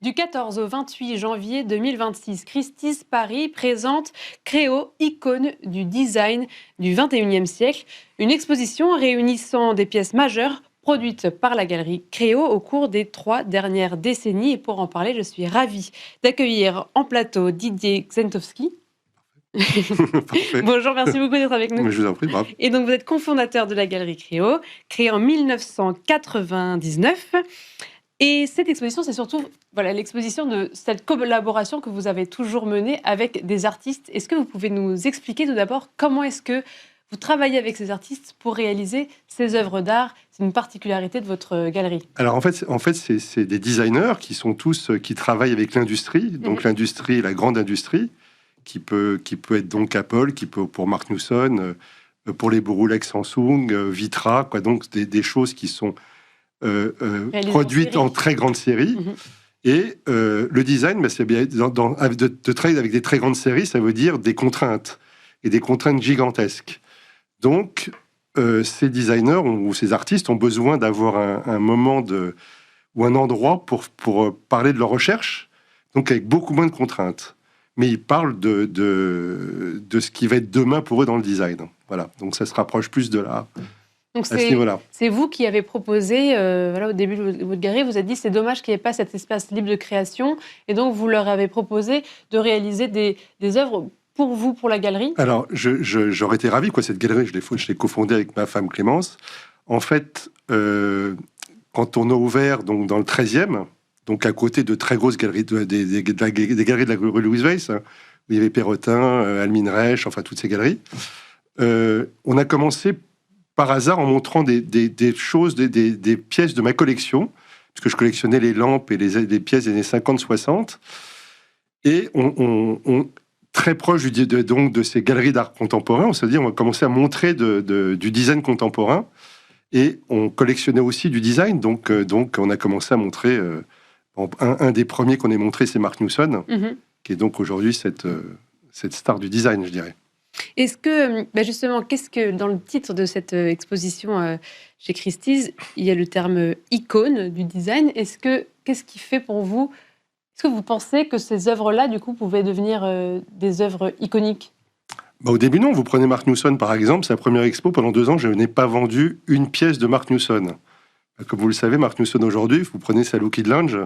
Du 14 au 28 janvier 2026, Christie's Paris présente Créo, icône du design du 21e siècle, une exposition réunissant des pièces majeures produites par la galerie Créo au cours des 3 dernières décennies. Et pour en parler, je suis ravie d'accueillir en plateau Didier Xentowski. Parfait. Bonjour, merci beaucoup d'être avec nous. Mais je vous en prie, bravo. Et donc, vous êtes cofondateur de la galerie Créo, créée en 1999. Et cette exposition, c'est surtout l'exposition de cette collaboration que vous avez toujours menée avec des artistes. Est-ce que vous pouvez nous expliquer tout d'abord comment est-ce que vous travaillez avec ces artistes pour réaliser ces œuvres d'art? C'est une particularité de votre galerie. Alors en fait c'est des designers qui sont tous qui travaillent avec l'industrie, donc l'industrie, la grande industrie, qui peut être donc Apple, qui peut pour Mark Newson, pour les Rolex Samsung, Vitra, quoi. Donc des choses qui sont produites en très grande série. Et le design, c'est bien de travailler avec des très grandes séries, ça veut dire des contraintes, et des contraintes gigantesques. Donc, ces designers ou ces artistes ont besoin d'avoir un moment ou un endroit pour parler de leur recherche, donc avec beaucoup moins de contraintes. Mais ils parlent de ce qui va être demain pour eux dans le design. Voilà, donc ça se rapproche plus de là. Donc c'est vous qui avez proposé, au début de votre galerie, vous avez dit c'est dommage qu'il n'y ait pas cet espace libre de création, et donc vous leur avez proposé de réaliser des œuvres pour vous, pour la galerie. Alors j'aurais été ravi, cette galerie, je l'ai cofondée avec ma femme Clémence. En fait, quand on a ouvert donc, dans le 13e, donc à côté de très grosses galeries, des galeries de la rue Louise Weiss, où il y avait Perrotin, Almine Reich, enfin toutes ces galeries, on a commencé par hasard en montrant des choses, des pièces de ma collection, parce que je collectionnais les lampes et les pièces des années 50-60. Et on très proche de ces galeries d'art contemporain, on s'est dit on va commencer à montrer du design contemporain. Et on collectionnait aussi du design, donc on a commencé à montrer... un des premiers qu'on ait montré, c'est Mark Newson, qui est donc aujourd'hui cette star du design, je dirais. Est-ce que, justement, qu'est-ce que, dans le titre de cette exposition chez Christie's, il y a le terme icône du design. Qu'est-ce qui fait pour vous, est-ce que vous pensez que ces œuvres-là, du coup, pouvaient devenir des œuvres iconiques? Au début, non. Vous prenez Mark Newson, par exemple, sa première expo, pendant 2 ans, je n'ai pas vendu une pièce de Mark Newson. Comme vous le savez, Mark Newson, aujourd'hui, vous prenez sa Lockheed Lounge,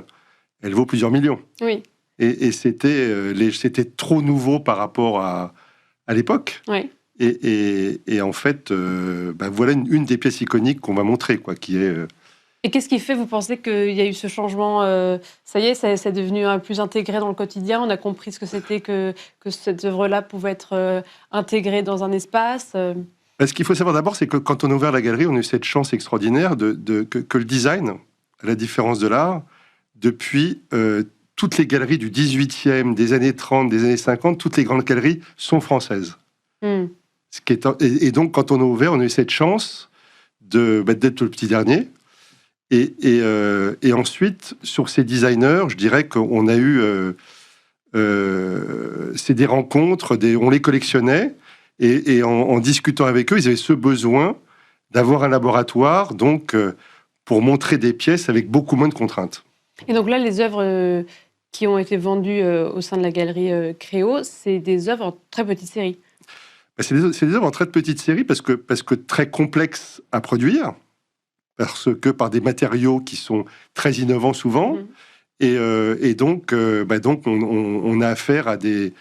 elle vaut plusieurs millions. Oui. Et c'était trop nouveau par rapport à l'époque. Oui. Et en fait, voilà une des pièces iconiques qu'on va montrer, qui est... Et qu'est-ce qui fait, vous pensez qu'il y a eu ce changement? Ça y est, c'est devenu plus intégré dans le quotidien. On a compris ce que c'était que cette œuvre-là pouvait être intégrée dans un espace. Ce qu'il faut savoir d'abord, c'est que quand on a ouvert la galerie, on a eu cette chance extraordinaire que le design, à la différence de l'art, depuis toutes les galeries du 18e, des années 30, des années 50, toutes les grandes galeries sont françaises. Et donc, quand on a ouvert, on a eu cette chance d'être le petit dernier. Et ensuite, sur ces designers, je dirais qu'on a eu... c'est des rencontres, on les collectionnait, et en discutant avec eux, ils avaient ce besoin d'avoir un laboratoire, donc pour montrer des pièces avec beaucoup moins de contraintes. Et donc là, les œuvres qui ont été vendues au sein de la galerie Créo, c'est des œuvres en très petite série. C'est des œuvres en très petite série parce que très complexes à produire, parce que par des matériaux qui sont très innovants souvent, et donc on a affaire à des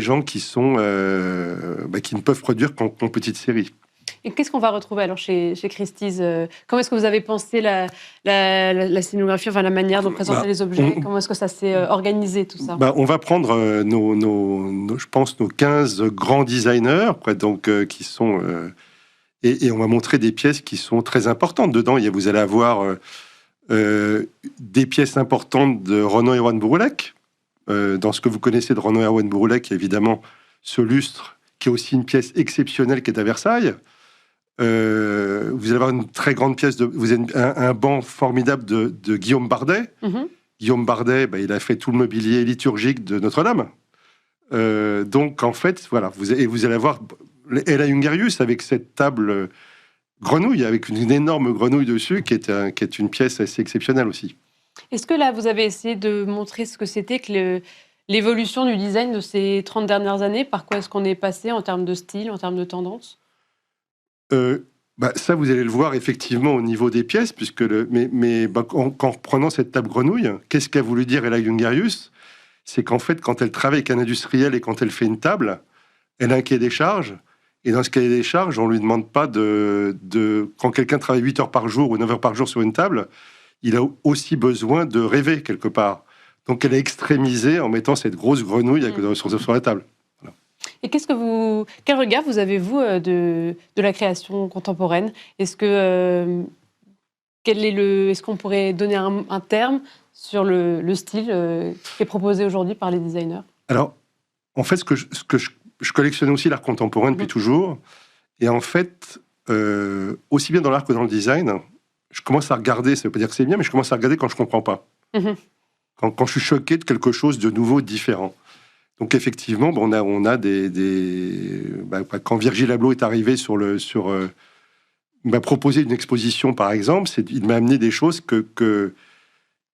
gens qui qui ne peuvent produire qu'en petite série. Et qu'est-ce qu'on va retrouver alors chez Christie's? Comment est-ce que vous avez pensé la scénographie, enfin la manière dont présenter les objets? Comment est-ce que ça s'est organisé, tout ça? On va prendre je pense nos 15 grands designers, qui sont... et on va montrer des pièces qui sont très importantes. Dedans, vous allez avoir des pièces importantes de Renaud Erwan Bouroulec. Dans ce que vous connaissez de Renaud Erwan Bouroulec, évidemment, ce lustre, qui est aussi une pièce exceptionnelle qui est à Versailles. Vous allez avoir une très grande pièce, vous avez un banc formidable de Guillaume Bardet. Guillaume Bardet, il a fait tout le mobilier liturgique de Notre-Dame. Donc, en fait, voilà, vous allez avoir Ella Jungerius avec cette table grenouille, avec une énorme grenouille dessus, qui est une pièce assez exceptionnelle aussi. Est-ce que là, vous avez essayé de montrer ce que c'était que l'évolution du design de ces 30 dernières années? Par quoi est-ce qu'on est passé en termes de style, en termes de tendance? Ça, vous allez le voir effectivement au niveau des pièces, puisque en reprenant cette table grenouille, qu'est-ce qu'a voulu dire Ella Jungerius? C'est qu'en fait, quand elle travaille avec un industriel et quand elle fait une table, elle a un cahier des charges. Et dans ce cahier des charges, on ne lui demande pas quand quelqu'un travaille 8 heures par jour ou 9 heures par jour sur une table, il a aussi besoin de rêver quelque part. Donc elle est extrémisée en mettant cette grosse grenouille sur la table. Voilà. Et quel regard vous avez, vous, de la création contemporaine? Est-ce qu'on pourrait donner un terme sur le style qui est proposé aujourd'hui par les designers? Alors, en fait, je collectionne aussi l'art contemporain depuis toujours. Et en fait, aussi bien dans l'art que dans le design, je commence à regarder, ça ne veut pas dire que c'est bien, mais je commence à regarder quand je ne comprends pas. Quand je suis choqué de quelque chose de nouveau, de différent. Donc effectivement, on a quand Virgil Abloh est arrivé il m'a proposé une exposition, par exemple, il m'a amené des choses qui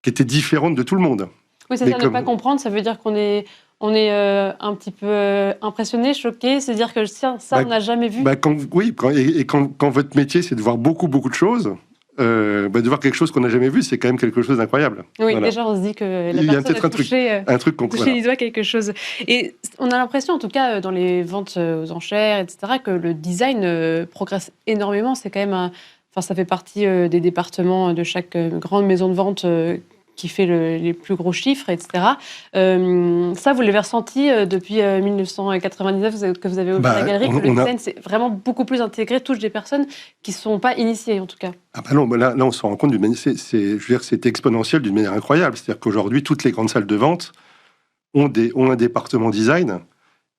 étaient différentes de tout le monde. Oui, c'est-à-dire ne pas comprendre, ça veut dire qu'on est un petit peu impressionné, choqué, c'est-à-dire que on n'a jamais vu. Quand votre métier, c'est de voir beaucoup de choses, de voir quelque chose qu'on n'a jamais vu, c'est quand même quelque chose d'incroyable. Oui, voilà. Déjà, on se dit que la personne a touché du doigt quelque chose. Et on a l'impression, en tout cas, dans les ventes aux enchères, etc., que le design progresse énormément. C'est quand même ça fait partie des départements de chaque grande maison de vente qui fait les plus gros chiffres, etc. Ça, vous l'avez ressenti depuis 1999 que vous avez ouvert la galerie, que le design, c'est vraiment beaucoup plus intégré, touche des personnes qui ne sont pas initiées, en tout cas. Là, on se rend compte c'est exponentiel d'une manière incroyable. C'est-à-dire qu'aujourd'hui, toutes les grandes salles de vente ont un département design,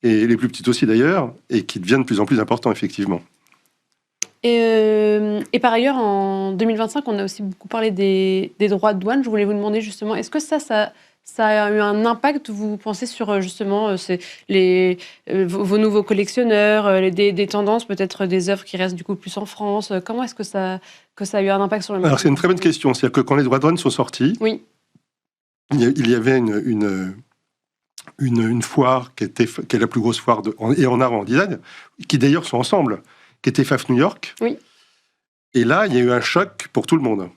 et les plus petites aussi d'ailleurs, et qui deviennent de plus en plus importants, effectivement. Et par ailleurs, en 2025, on a aussi beaucoup parlé des droits de douane. Je voulais vous demander justement, est-ce que ça a eu un impact, vous pensez, sur justement vos nouveaux collectionneurs, des tendances, peut-être des œuvres qui restent du coup plus en France? Comment est-ce que ça a eu un impact sur le marché? Alors c'est une très bonne question. C'est-à-dire que quand les droits de douane sont sortis, oui. il y avait une foire qui est la plus grosse foire en art et en design, qui d'ailleurs sont ensemble, qui était FAF New York. Oui. Et là, il y a eu un choc pour tout le monde.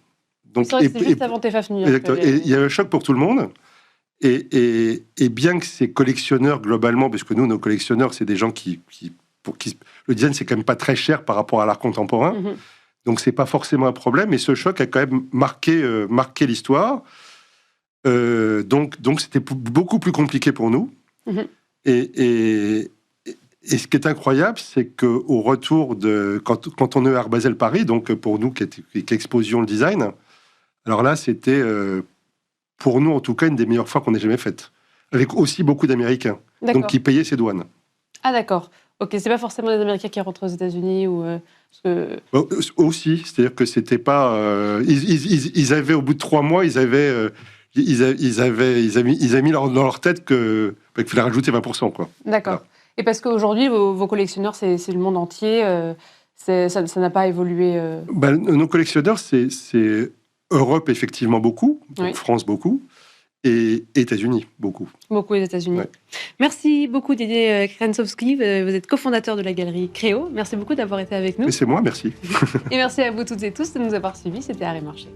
Donc, c'est juste avant FAF New York. Exactement. Et il y a eu un choc pour tout le monde. Et bien que ces collectionneurs, globalement, parce que nous, nos collectionneurs, c'est des gens pour qui le design, c'est quand même pas très cher par rapport à l'art contemporain. Mm-hmm. Donc, c'est pas forcément un problème. Et ce choc a quand même marqué l'histoire. Donc, c'était beaucoup plus compliqué pour nous. Mm-hmm. Et ce qui est incroyable, c'est qu'au retour quand on est à Art Basel Paris, donc pour nous qui exposions le design, alors là, c'était pour nous en tout cas une des meilleures fois qu'on ait jamais faites, avec aussi beaucoup d'Américains, donc qui payaient ces douanes. Ah d'accord. Ok, c'est pas forcément des Américains qui rentrent aux États-Unis ou aussi, c'est-à-dire que c'était pas. Ils avaient au bout de 3 mois, ils avaient mis dans leur tête qu'il fallait rajouter 20%, quoi. D'accord. Voilà. Et parce qu'aujourd'hui, vos collectionneurs, c'est le monde entier, ça n'a pas évolué Nos collectionneurs, c'est Europe, effectivement, beaucoup, donc France, beaucoup, et États-Unis, beaucoup. Beaucoup aux États-Unis. Ouais. Merci beaucoup, Didier Krensowski. Vous êtes cofondateur de la galerie Créo. Merci beaucoup d'avoir été avec nous. Et c'est moi, merci. Et merci à vous toutes et tous de nous avoir suivis. C'était Art et Marché.